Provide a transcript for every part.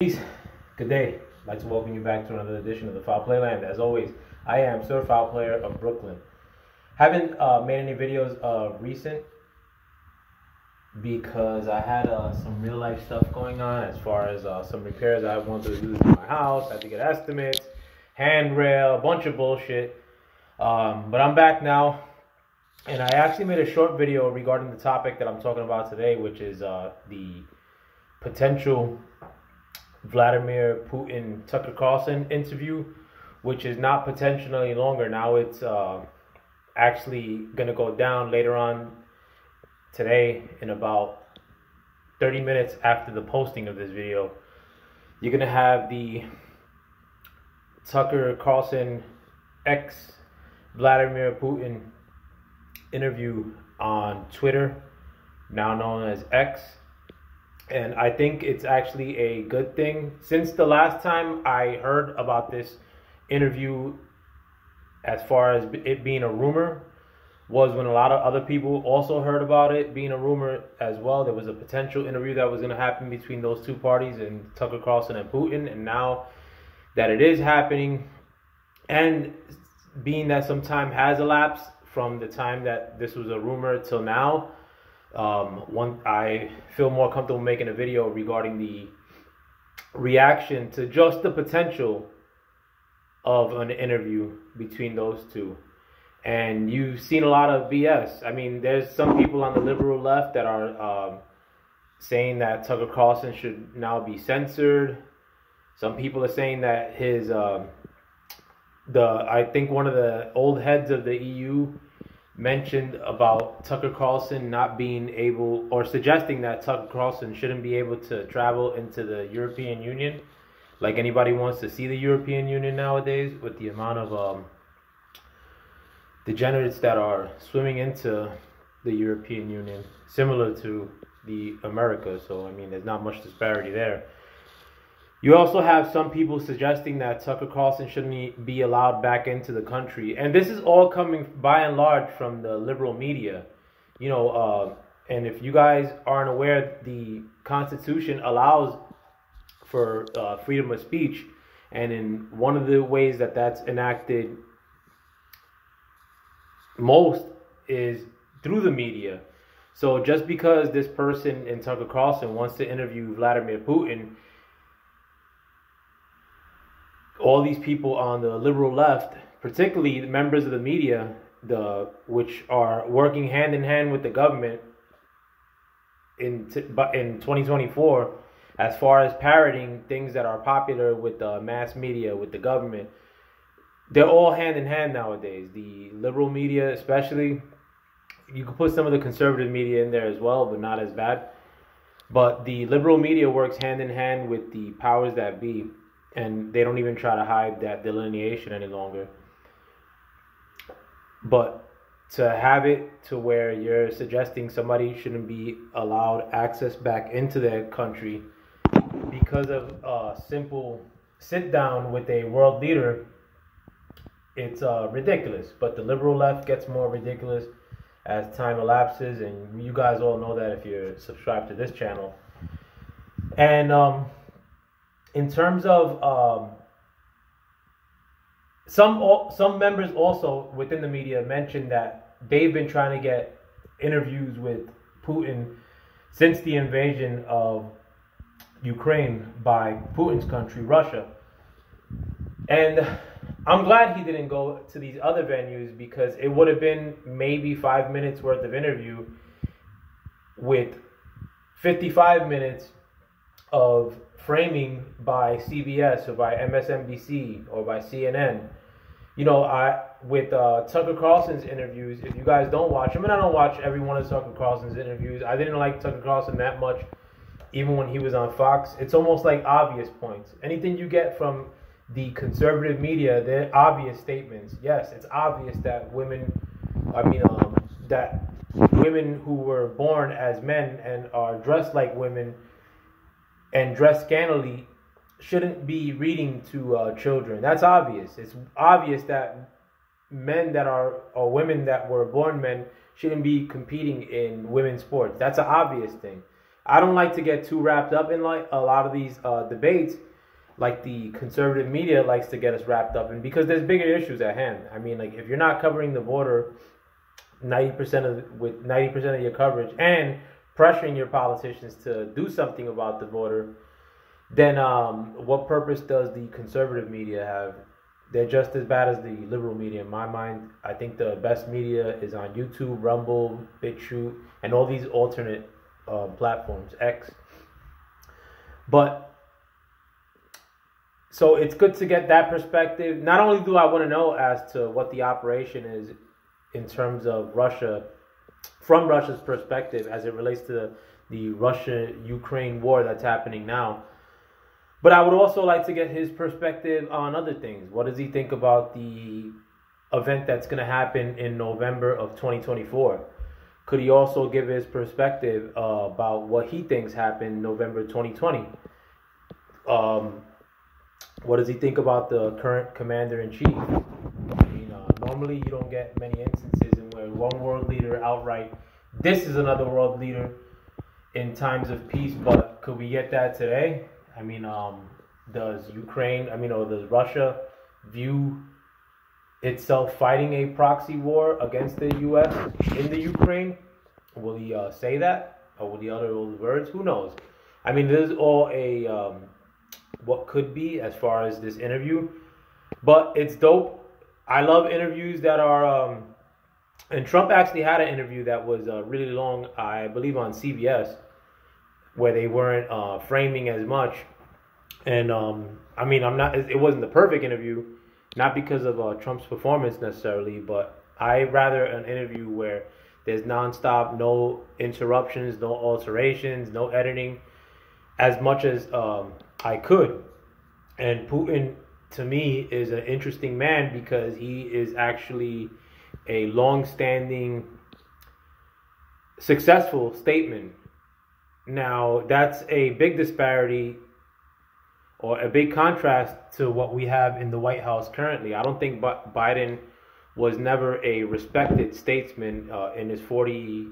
Peace. Good day. I'd like to welcome you back to another edition of the Foul Playland. As always, I am Sir Foul Player of Brooklyn. Haven't made any videos recent because I had some real life stuff going on as far as some repairs I wanted to do to my house. I had to get estimates, handrail, a bunch of bullshit. But I'm back now, and I actually made a short video regarding the topic that I'm talking about today, which is the potential Vladimir Putin Tucker Carlson interview, which is not potential any longer. Now it's actually gonna go down later on today in about 30 minutes after the posting of this video. You're gonna have the Tucker Carlson ex Vladimir Putin interview on Twitter, now known as X. And I think it's actually a good thing. Since the last time I heard about this interview, as far as it being a rumor, was when a lot of other people also heard about it being a rumor as well. There was a potential interview that was going to happen between those two parties, and Tucker Carlson and Putin. And now that it is happening, and being that some time has elapsed from the time that this was a rumor till now, I feel more comfortable making a video regarding the reaction to just the potential of an interview between those two. And you've seen a lot of BS. I mean, there's some people on the liberal left that are saying that Tucker Carlson should now be censored. Some people are saying that his I think one of the old heads of the EU mentioned about Tucker Carlson not being able, or suggesting that Tucker Carlson shouldn't be able to travel into the European Union. Like anybody wants to see the European Union nowadays, with the amount of degenerates that are swimming into the European Union, similar to the Americas. So I mean, there's not much disparity there. You also have some people suggesting that Tucker Carlson shouldn't be allowed back into the country. And this is all coming, by and large, from the liberal media. You know, and if you guys aren't aware, the Constitution allows for freedom of speech. And in one of the ways that that's enacted most is through the media. So just because this person in Tucker Carlson wants to interview Vladimir Putin, all these people on the liberal left, particularly the members of the media, which are working hand in hand with the government in 2024, as far as parroting things that are popular with the mass media, with the government, they're all hand in hand nowadays. The liberal media, especially, you can put some of the conservative media in there as well, but not as bad. But the liberal media works hand in hand with the powers that be. And they don't even try to hide that delineation any longer. But to have it to where you're suggesting somebody shouldn't be allowed access back into their country because of a simple sit down with a world leader, it's ridiculous. But the liberal left gets more ridiculous as time elapses, and you guys all know that if you're subscribed to this channel. And in terms of some members also within the media mentioned that they've been trying to get interviews with Putin since the invasion of Ukraine by Putin's country, Russia. And I'm glad he didn't go to these other venues, because it would have been maybe 5 minutes worth of interview with 55 minutes of framing by CBS or by MSNBC or by CNN. You know, with Tucker Carlson's interviews, if you guys don't watch them, and I don't watch every one of Tucker Carlson's interviews. I didn't like Tucker Carlson that much, even when he was on Fox. It's almost like obvious points. Anything you get from the conservative media, they're obvious statements. Yes, it's obvious that that women who were born as men and are dressed like women and dressed scantily shouldn't be reading to children. That's obvious. It's obvious that men that are, or women that were born men, shouldn't be competing in women's sports. That's an obvious thing. I don't like to get too wrapped up in like a lot of these debates, like the conservative media likes to get us wrapped up in, because there's bigger issues at hand. I mean, like if you're not covering the border 90% of your coverage and pressuring your politicians to do something about the border, then what purpose does the conservative media have? They're just as bad as the liberal media in my mind. I think the best media is on YouTube, Rumble, BitChute, and all these alternate platforms, X. But so it's good to get that perspective. Not only do I want to know as to what the operation is in terms of Russia, from Russia's perspective as it relates to the Russia-Ukraine war that's happening now, but I would also like to get his perspective on other things. What does he think about the event that's going to happen in November of 2024? Could he also give his perspective about what he thinks happened November 2020? What does he think about the current commander-in-chief? I mean, normally you don't get many instances in where one world leader outright, this is another world leader in times of peace, but could we get that today? I mean, does Russia view itself fighting a proxy war against the U.S. in the Ukraine? Will he say that? Or will he utter those words? Who knows? I mean, this is all a what could be as far as this interview. But it's dope. I love interviews that are... and Trump actually had an interview that was really long, I believe on CBS, where they weren't framing as much. And I mean, it wasn't the perfect interview, not because of Trump's performance necessarily, but I rather an interview where there's nonstop, no interruptions, no alterations, no editing, as much as I could. And Putin, to me, is an interesting man because he is actually a long-standing, successful statesman. Now, that's a big disparity or a big contrast to what we have in the White House currently. I don't think Biden was never a respected statesman in his 40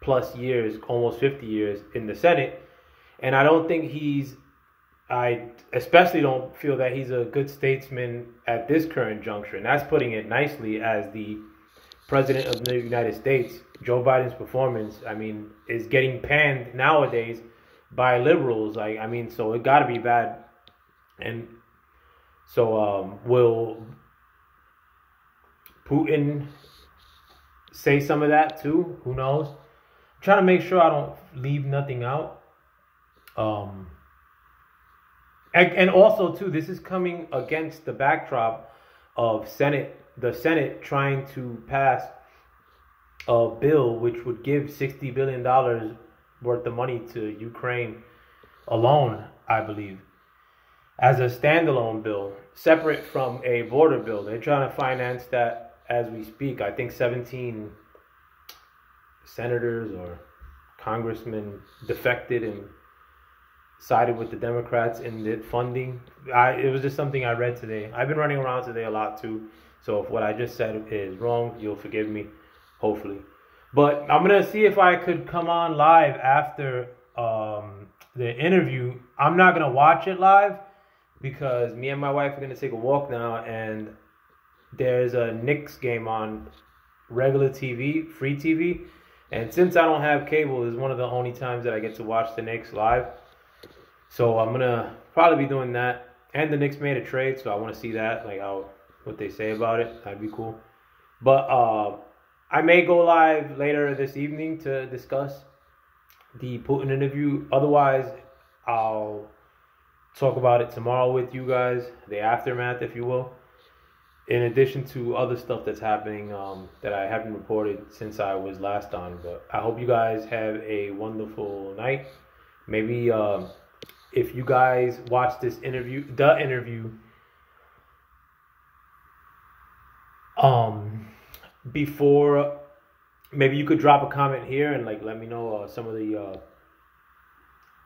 plus years, almost 50 years in the Senate. And I don't think I especially don't feel that he's a good statesman at this current juncture. And that's putting it nicely as the President of the United States. Joe Biden's performance, I mean, is getting panned nowadays by liberals. I mean, so it got to be bad. And so will Putin say some of that too? Who knows? I'm trying to make sure I don't leave nothing out. And also too, this is coming against the backdrop of the Senate trying to pass a bill which would give $60 billion worth of money to Ukraine alone, I believe, as a standalone bill, separate from a border bill. They're trying to finance that as we speak. I think 17 senators or congressmen defected and sided with the Democrats in the funding. It was just something I read today. I've been running around today a lot too. So if what I just said is wrong, you'll forgive me, hopefully. But I'm going to see if I could come on live after the interview. I'm not going to watch it live because me and my wife are going to take a walk now. And there's a Knicks game on regular TV, free TV. And since I don't have cable, it's one of the only times that I get to watch the Knicks live. So I'm going to probably be doing that. And the Knicks made a trade, so I want to see that, like what they say about it. That'd be cool. But I may go live later this evening to discuss the Putin interview. Otherwise, I'll talk about it tomorrow with you guys, the aftermath, if you will. In addition to other stuff that's happening that I haven't reported since I was last on. But I hope you guys have a wonderful night. Maybe if you guys watch this interview, before, maybe you could drop a comment here and like let me know some of the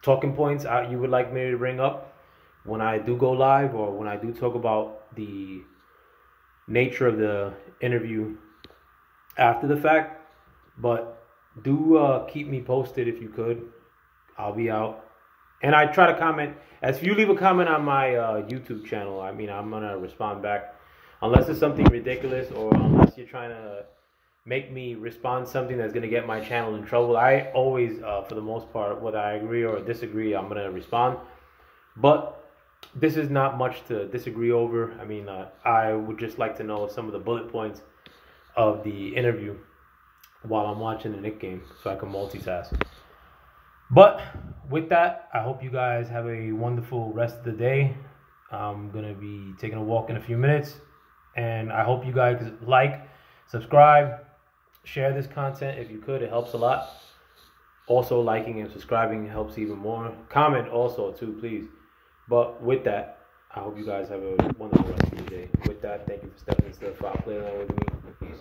talking points you would like me to bring up when I do go live, or when I do talk about the nature of the interview after the fact. But do keep me posted if you could. I'll be out. And I try to comment. As if you leave a comment on my YouTube channel, I mean, I'm going to respond back. Unless it's something ridiculous or unless you're trying to make me respond something that's going to get my channel in trouble. I always, for the most part, whether I agree or disagree, I'm going to respond. But this is not much to disagree over. I mean, I would just like to know some of the bullet points of the interview while I'm watching the Knicks game so I can multitask. But with that, I hope you guys have a wonderful rest of the day. I'm going to be taking a walk in a few minutes. And I hope you guys like, subscribe, share this content if you could. It helps a lot. Also, liking and subscribing helps even more. Comment also, too, please. But with that, I hope you guys have a wonderful rest of your day. With that, thank you for stepping into the Foul Play Line with me. Peace.